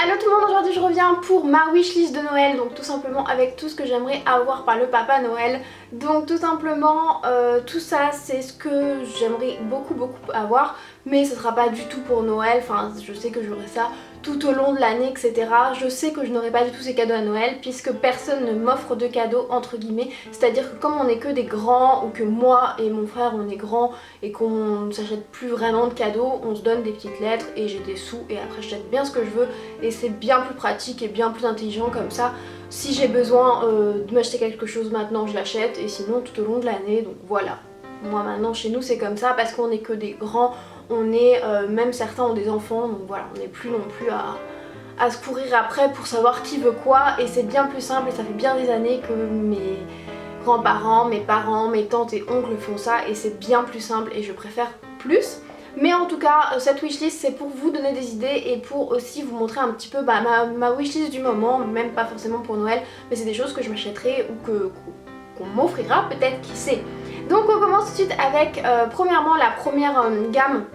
Hello tout le monde, aujourd'hui je reviens pour ma wishlist de Noël, donc tout simplement avec tout ce que j'aimerais avoir par le Papa Noël. Donc tout simplement tout ça c'est ce que j'aimerais beaucoup avoir, mais ce sera pas du tout pour Noël, enfin je sais que j'aurai ça tout au long de l'année etc. Je sais que je n'aurai pas du tout ces cadeaux à Noël puisque personne ne m'offre de cadeaux entre guillemets, c'est à dire que comme on n'est que des grands ou que moi et mon frère on est grands et qu'on ne s'achète plus vraiment de cadeaux, on se donne des petites lettres et j'ai des sous et après j'achète bien ce que je veux et c'est bien plus pratique et bien plus intelligent comme ça. Si j'ai besoin de m'acheter quelque chose maintenant je l'achète et sinon tout au long de l'année, donc voilà. Moi maintenant chez nous c'est comme ça parce qu'on n'est que des grands, on est, même certains ont des enfants donc voilà, on n'est plus non plus à se courir après pour savoir qui veut quoi et c'est bien plus simple et ça fait bien des années que mes grands-parents, mes parents, mes tantes et oncles font ça et c'est bien plus simple et je préfère plus. Mais en tout cas cette wishlist c'est pour vous donner des idées et pour aussi vous montrer un petit peu ma wishlist du moment, même pas forcément pour Noël mais c'est des choses que je m'achèterai ou qu'on m'offrira peut-être, qui sait. Donc on commence tout de suite avec premièrement la première gamme.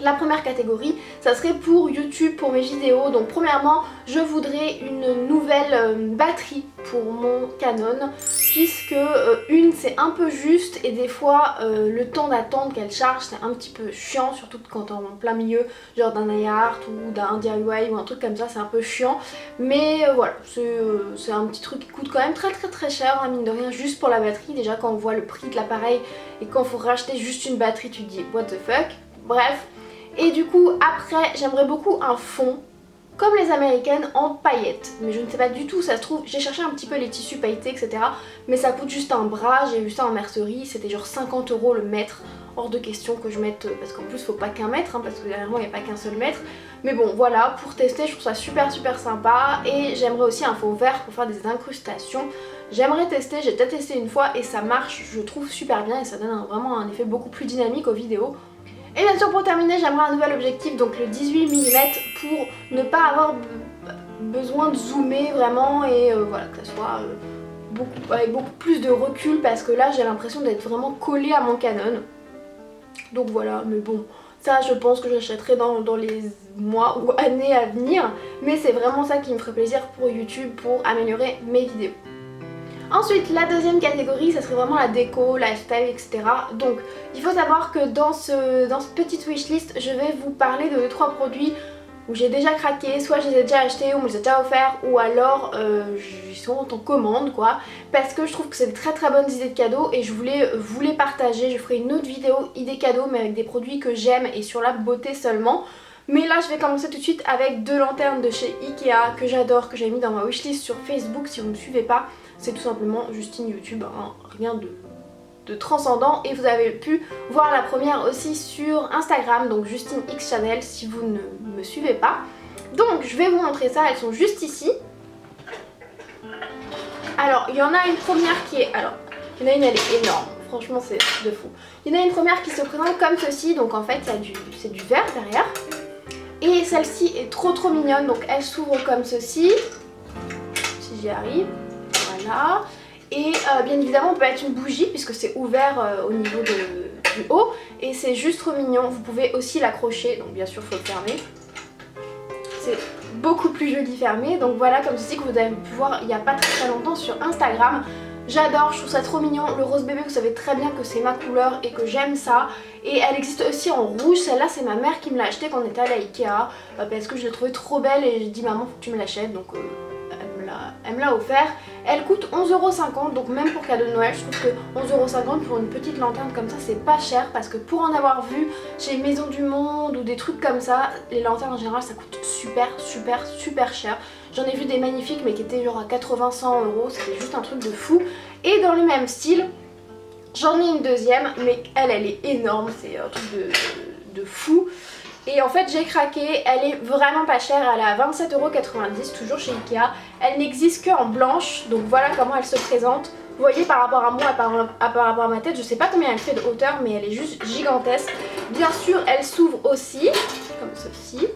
La première catégorie, ça serait pour YouTube, pour mes vidéos. Donc premièrement, je voudrais une nouvelle batterie pour mon Canon puisque une c'est un peu juste et des fois le temps d'attendre qu'elle charge c'est un petit peu chiant, surtout quand on est en plein milieu genre d'un iArt ou d'un DIY ou un truc comme ça, c'est un peu chiant. Mais voilà, c'est un petit truc qui coûte quand même très cher, hein, mine de rien, juste pour la batterie. Déjà quand on voit le prix de l'appareil et quand il faut racheter juste une batterie tu te dis what the fuck, bref. Et du coup après j'aimerais beaucoup un fond comme les américaines en paillettes, mais je ne sais pas du tout, ça se trouve, j'ai cherché un petit peu les tissus pailletés etc, mais ça coûte juste un bras, j'ai vu ça en mercerie, c'était genre 50 € le mètre, hors de question que je mette, parce qu'en plus faut pas qu'un mètre, hein, parce que derrière moi il n'y a pas qu'un seul mètre, mais bon voilà, pour tester je trouve ça super sympa, et j'aimerais aussi un fond vert pour faire des incrustations. J'aimerais tester, j'ai déjà testé une fois et ça marche, je trouve super bien et ça donne vraiment un effet beaucoup plus dynamique aux vidéos. Et bien sûr pour terminer j'aimerais un nouvel objectif, donc le 18 mm pour ne pas avoir besoin de zoomer vraiment et voilà, que ça soit avec beaucoup plus de recul parce que là j'ai l'impression d'être vraiment collée à mon Canon. Donc voilà, mais bon, ça je pense que j'achèterai dans les mois ou années à venir, mais c'est vraiment ça qui me ferait plaisir pour YouTube, pour améliorer mes vidéos. Ensuite, la deuxième catégorie, ça serait vraiment la déco, lifestyle, etc. Donc, il faut savoir que dans cette petite wishlist, je vais vous parler de 2-3 produits où j'ai déjà craqué, soit je les ai déjà achetés ou me les ai déjà offerts, ou alors ils sont en commande quoi, parce que je trouve que c'est de très bonnes idées de cadeaux et je voulais vous les partager. Je ferai une autre vidéo idées cadeaux mais avec des produits que j'aime et sur la beauté seulement. Mais là je vais commencer tout de suite avec 2 lanternes de chez Ikea que j'adore, que j'ai mis dans ma wishlist sur Facebook. Si vous ne me suivez pas, c'est tout simplement Justine YouTube, hein, rien de transcendant, et vous avez pu voir la première aussi sur Instagram, donc Justine X Channel si vous ne me suivez pas. Donc je vais vous montrer ça, elles sont juste ici. Alors il y en a une première qui est, alors il y en a une, elle est énorme, franchement c'est de fou. Il y en a une première qui se présente comme ceci, donc en fait c'est du verre derrière. Et celle-ci est trop mignonne, donc elle s'ouvre comme ceci, si j'y arrive, voilà. Et bien évidemment on peut mettre une bougie puisque c'est ouvert au niveau du haut et c'est juste trop mignon. Vous pouvez aussi l'accrocher, donc bien sûr il faut le fermer. C'est beaucoup plus joli fermé, donc voilà, comme ceci, que vous avez pu voir il n'y a pas très longtemps sur Instagram. J'adore, je trouve ça trop mignon. Le rose bébé, vous savez très bien que c'est ma couleur et que j'aime ça. Et elle existe aussi en rouge, celle-là c'est ma mère qui me l'a achetée quand on était allé à Ikea parce que je l'ai trouvée trop belle et j'ai dit maman faut que tu me l'achètes, donc elle me l'a offert. Elle coûte 11,50 €, donc même pour cadeau de Noël je trouve que 11,50 € pour une petite lanterne comme ça c'est pas cher, parce que pour en avoir vu chez Maison du Monde ou des trucs comme ça, les lanternes en général ça coûte super cher. J'en ai vu des magnifiques mais qui étaient genre à 80-100 €, c'était juste un truc de fou. Et dans le même style, j'en ai une deuxième, mais elle est énorme, c'est un truc de fou. Et en fait j'ai craqué, elle est vraiment pas chère, elle est à 27,90 €, toujours chez Ikea. Elle n'existe qu'en blanche, donc voilà comment elle se présente. Vous voyez par rapport à moi, par rapport à ma tête, je sais pas combien elle fait de hauteur mais elle est juste gigantesque. Bien sûr elle s'ouvre aussi, comme ceci.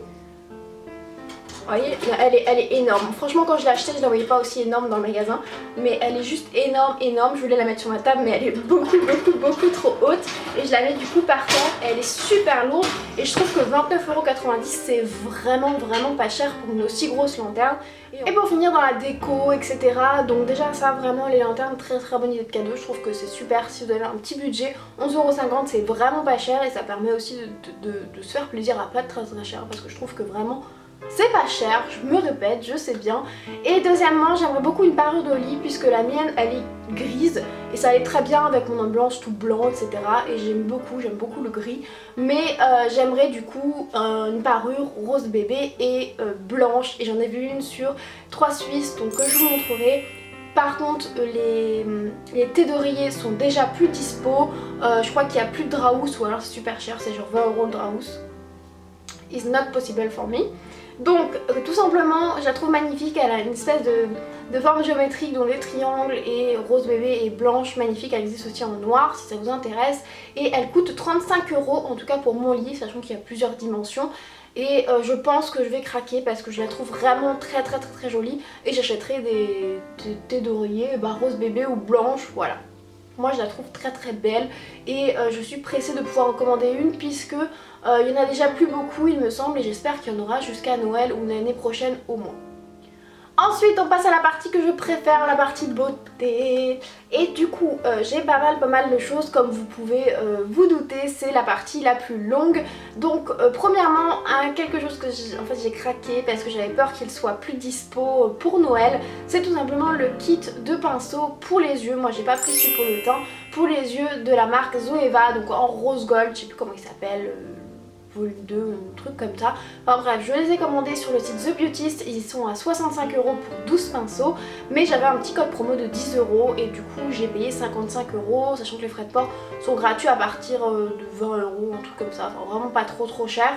Vous voyez, elle est énorme. Franchement, quand je l'ai achetée, je la voyais pas aussi énorme dans le magasin. Mais elle est juste énorme, énorme. Je voulais la mettre sur ma table, mais elle est beaucoup, beaucoup, beaucoup trop haute. Et je la mets du coup par terre. Elle est super lourde. Et je trouve que 29,90 € c'est vraiment, vraiment pas cher pour une aussi grosse lanterne. Et pour finir dans la déco, etc. Donc déjà ça, vraiment les lanternes, très très bonne idée de cadeau. Je trouve que c'est super si vous avez un petit budget. 11,50 € c'est vraiment pas cher. Et ça permet aussi de se faire plaisir à pas très très cher. Parce que je trouve que vraiment... c'est pas cher, je me répète, je sais bien. Et deuxièmement, j'aimerais beaucoup une parure de lit puisque la mienne elle est grise et ça allait très bien avec mon blanche tout blanc, etc. Et j'aime beaucoup le gris. Mais j'aimerais du coup une parure rose bébé et blanche. Et j'en ai vu une sur 3 Suisses, donc que je vous montrerai. Par contre les thés d'oreiller sont déjà plus dispo. Je crois qu'il n'y a plus de Draus ou alors c'est super cher, c'est genre 20 € le Draus. It's not possible for me. Donc tout simplement je la trouve magnifique, elle a une espèce de forme géométrique dont les triangles et rose bébé et blanche magnifique, elle existe aussi en noir si ça vous intéresse. Et elle coûte 35 € en tout cas pour mon lit, sachant qu'il y a plusieurs dimensions. Et je pense que je vais craquer parce que je la trouve vraiment très très très très jolie. Et j'achèterai des thés d'oreiller rose bébé ou blanche, voilà. Moi je la trouve très très belle et je suis pressée de pouvoir en commander une puisque il y en a déjà plus beaucoup il me semble et j'espère qu'il y en aura jusqu'à Noël ou l'année prochaine au moins. Ensuite on passe à la partie que je préfère, la partie beauté. Et du coup j'ai pas mal de choses comme vous pouvez vous douter, c'est la partie la plus longue. Donc premièrement quelque chose que j'ai craqué parce que j'avais peur qu'il soit plus dispo pour Noël. C'est tout simplement le kit de pinceaux pour les yeux. Moi j'ai pas pris celui pour le teint, pour les yeux de la marque Zoeva, donc en rose gold, je sais plus comment il s'appelle. Volume 2, un truc comme ça. Enfin bref, je les ai commandés sur le site The Beautist, ils sont à 65 € pour 12 pinceaux, mais j'avais un petit code promo de 10 € et du coup j'ai payé 55 €, sachant que les frais de port sont gratuits à partir de 20 €, un truc comme ça, enfin vraiment pas trop cher.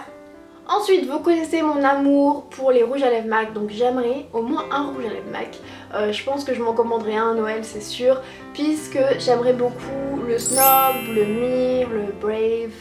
Ensuite, vous connaissez mon amour pour les rouges à lèvres MAC, donc j'aimerais au moins un rouge à lèvres MAC. Je pense que je m'en commanderai un à Noël, c'est sûr, puisque j'aimerais beaucoup le Snob, le Mir, le Brave.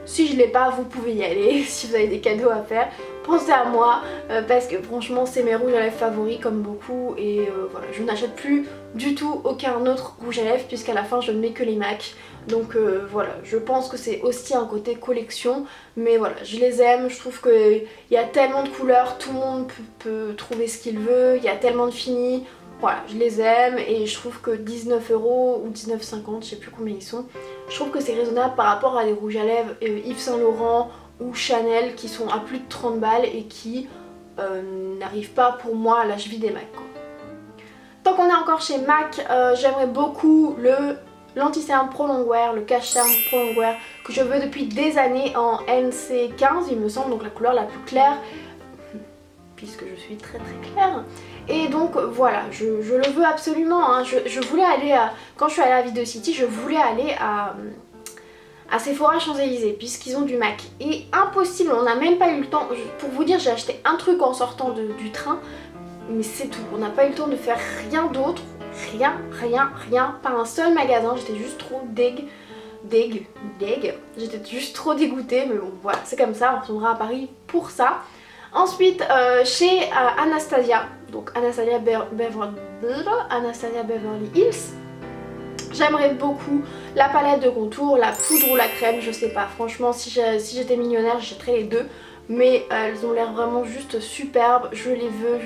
Si je l'ai pas, vous pouvez y aller, si vous avez des cadeaux à faire, pensez à moi parce que franchement c'est mes rouges à lèvres favoris comme beaucoup et voilà, je n'achète plus du tout aucun autre rouge à lèvres puisqu'à la fin je ne mets que les MAC. Donc voilà, je pense que c'est aussi un côté collection, mais voilà, je les aime, je trouve qu'il y a tellement de couleurs, tout le monde peut trouver ce qu'il veut, il y a tellement de finis. Voilà, je les aime et je trouve que 19 € ou 19,50 €, je sais plus combien ils sont, je trouve que c'est raisonnable par rapport à des rouges à lèvres Yves Saint Laurent ou Chanel qui sont à plus de 30 balles et qui n'arrivent pas pour moi à la cheville des MAC, quoi. Tant qu'on est encore chez MAC, j'aimerais beaucoup le l'anti-cerne Pro Longwear, le cache-cerne Pro Longwear que je veux depuis des années en NC15 il me semble, donc la couleur la plus claire puisque je suis très claire. Et donc voilà, je le veux absolument, hein. Je voulais aller à... Quand je suis allée à Video City, je voulais aller à Sephora Champs-Élysées puisqu'ils ont du MAC. Et impossible, on n'a même pas eu le temps. Pour vous dire, j'ai acheté un truc en sortant du train, mais c'est tout. On n'a pas eu le temps de faire rien d'autre. Rien. Pas un seul magasin, j'étais juste trop j'étais juste trop dégoûtée, mais bon voilà, c'est comme ça, on retournera à Paris pour ça. Ensuite chez Anastasia, donc Anastasia Beverly Hills, j'aimerais beaucoup la palette de contour, la poudre ou la crème, je sais pas, franchement si j'étais millionnaire j'achèterais les deux, mais elles ont l'air vraiment juste superbes, je les veux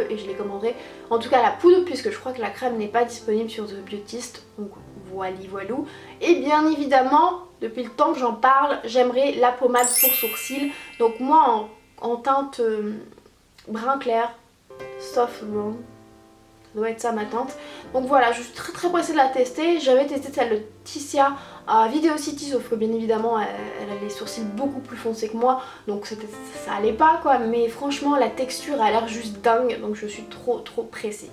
et je les commanderai. En tout cas la poudre puisque je crois que la crème n'est pas disponible sur The Beautist, donc voilou. Et bien évidemment, depuis le temps que j'en parle, j'aimerais la pommade pour sourcils. Donc moi en teinte brun clair, soft brown, ça doit être ça ma teinte. Donc voilà, je suis très pressée de la tester. J'avais testé celle de Tissia à Video City, sauf que bien évidemment elle a les sourcils beaucoup plus foncés que moi, donc ça allait pas quoi. Mais franchement la texture a l'air juste dingue, donc je suis trop pressée.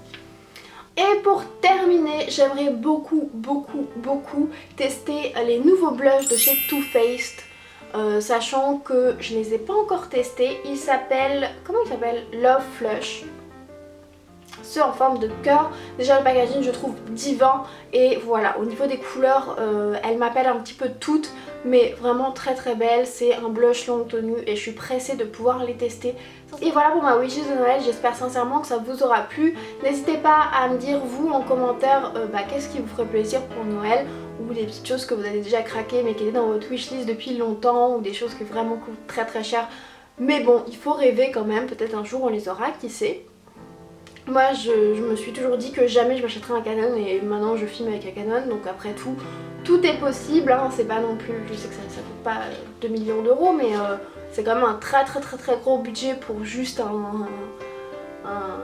Et pour terminer, j'aimerais beaucoup tester les nouveaux blushs de chez Too Faced, sachant que je les ai pas encore testés. Ils s'appellent, comment ils s'appellent, Love Flush. Ceux en forme de cœur. Déjà le packaging je trouve divin et voilà, au niveau des couleurs elles m'appellent un petit peu toutes. mais vraiment très très belle. C'est un blush longue tenue et je suis pressée de pouvoir les tester. Et voilà pour ma wishlist de Noël, j'espère sincèrement que ça vous aura plu. N'hésitez pas à me dire vous en commentaire qu'est-ce qui vous ferait plaisir pour Noël, ou des petites choses que vous avez déjà craqué mais qui étaient dans votre wishlist depuis longtemps, ou des choses qui vraiment coûtent très très cher. Mais bon, il faut rêver quand même, peut-être un jour on les aura, qui sait. Moi je me suis toujours dit que jamais je m'achèterais un Canon et maintenant je filme avec un Canon, donc après tout est possible, hein. C'est pas non plus, je sais que ça coûte pas 2 millions d'euros, mais c'est quand même un très gros budget pour juste un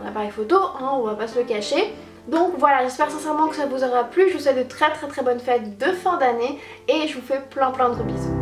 appareil photo, hein, on va pas se le cacher. Donc voilà, j'espère sincèrement que ça vous aura plu, je vous souhaite de très bonnes fêtes de fin d'année et je vous fais plein de gros bisous.